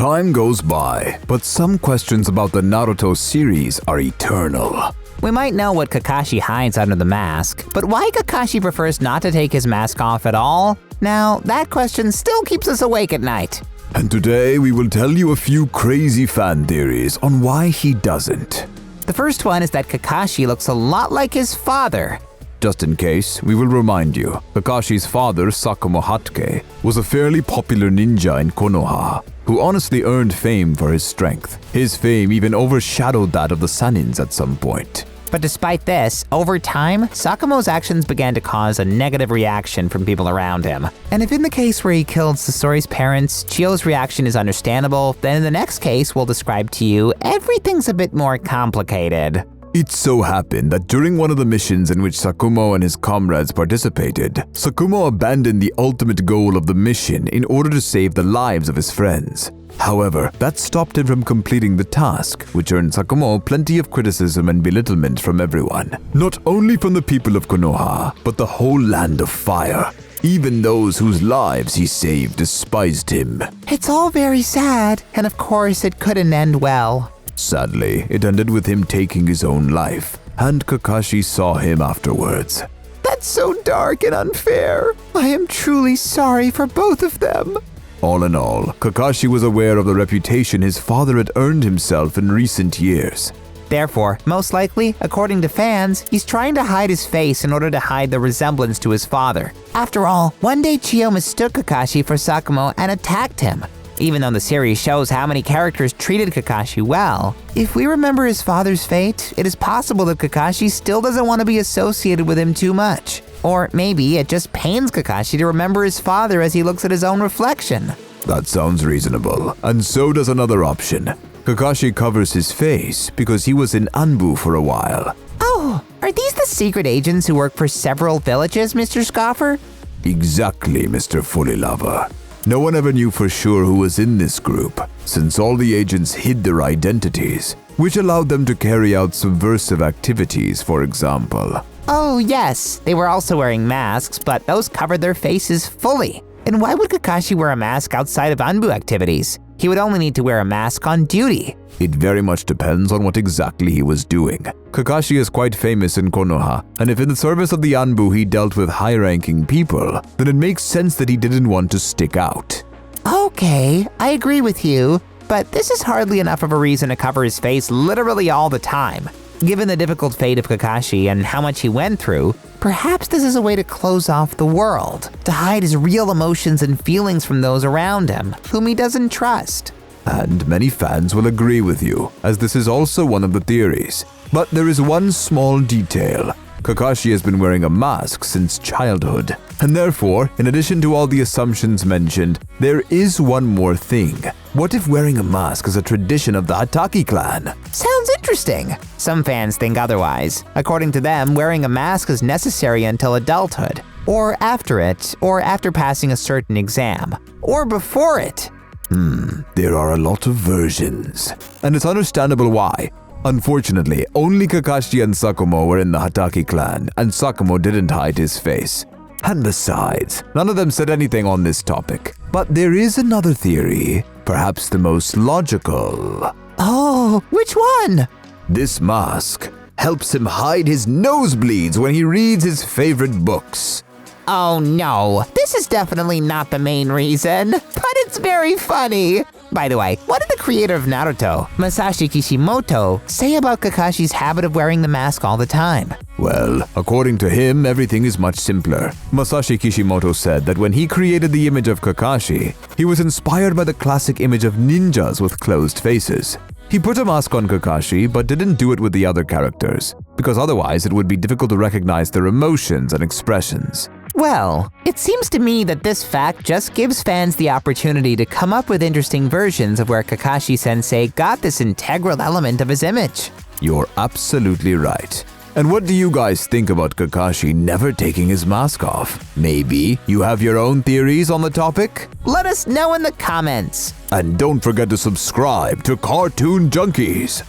Time goes by, but some questions about the Naruto series are eternal. We might know what Kakashi hides under the mask, but why Kakashi prefers not to take his mask off at all? Now, that question still keeps us awake at night. And today we will tell you a few crazy fan theories on why he doesn't. The first one is that Kakashi looks a lot like his father. Just in case, we will remind you, Kakashi's father, Sakumo Hatake, was a fairly popular ninja in Konoha, who honestly earned fame for his strength. His fame even overshadowed that of the Sanins at some point. But despite this, over time, Sakumo's actions began to cause a negative reaction from people around him. And if in the case where he killed Sasori's parents, Chiyo's reaction is understandable, then in the next case we'll describe to you, everything's a bit more complicated. It so happened that during one of the missions in which Sakumo and his comrades participated, Sakumo abandoned the ultimate goal of the mission in order to save the lives of his friends. However, that stopped him from completing the task, which earned Sakumo plenty of criticism and belittlement from everyone. Not only from the people of Konoha, but the whole land of fire. Even those whose lives he saved despised him. It's all very sad, and of course it couldn't end well. Sadly, it ended with him taking his own life, and Kakashi saw him afterwards. That's so dark and unfair. I am truly sorry for both of them. All in all, Kakashi was aware of the reputation his father had earned himself in recent years. Therefore, most likely, according to fans, he's trying to hide his face in order to hide the resemblance to his father. After all, one day Chiyo mistook Kakashi for Sakumo and attacked him. Even though the series shows how many characters treated Kakashi well, if we remember his father's fate, it is possible that Kakashi still doesn't want to be associated with him too much. Or maybe it just pains Kakashi to remember his father as he looks at his own reflection. That sounds reasonable, and so does another option. Kakashi covers his face because he was in Anbu for a while. Oh, are these the secret agents who work for several villages, Mr. Scoffer? Exactly, Mr. Fullylover. No one ever knew for sure who was in this group, since all the agents hid their identities, which allowed them to carry out subversive activities, for example. Oh yes, they were also wearing masks, but those covered their faces fully. And why would Kakashi wear a mask outside of Anbu activities? He would only need to wear a mask on duty. It very much depends on what exactly he was doing. Kakashi is quite famous in Konoha, and if in the service of the Anbu he dealt with high-ranking people, then it makes sense that he didn't want to stick out. Okay, I agree with you, but this is hardly enough of a reason to cover his face literally all the time. Given the difficult fate of Kakashi and how much he went through, perhaps this is a way to close off the world, to hide his real emotions and feelings from those around him, whom he doesn't trust. And many fans will agree with you, as this is also one of the theories. But there is one small detail. Kakashi has been wearing a mask since childhood. And therefore, in addition to all the assumptions mentioned, there is one more thing. What if wearing a mask is a tradition of the Hatake clan? Sounds interesting. Some fans think otherwise. According to them, wearing a mask is necessary until adulthood, or after it, or after passing a certain exam, or before it. There are a lot of versions. And it's understandable why. Unfortunately, only Kakashi and Sakumo were in the Hatake clan, and Sakumo didn't hide his face. And besides, none of them said anything on this topic. But there is another theory, perhaps the most logical. Oh, which one? This mask helps him hide his nosebleeds when he reads his favorite books. Oh no, this is definitely not the main reason, but it's very funny. By the way, what did the creator of Naruto, Masashi Kishimoto, say about Kakashi's habit of wearing the mask all the time? Well, according to him, everything is much simpler. Masashi Kishimoto said that when he created the image of Kakashi, he was inspired by the classic image of ninjas with closed faces. He put a mask on Kakashi, but didn't do it with the other characters, because otherwise it would be difficult to recognize their emotions and expressions. Well, it seems to me that this fact just gives fans the opportunity to come up with interesting versions of where Kakashi-sensei got this integral element of his image. You're absolutely right. And what do you guys think about Kakashi never taking his mask off? Maybe you have your own theories on the topic? Let us know in the comments. And don't forget to subscribe to Cartoon Junkies.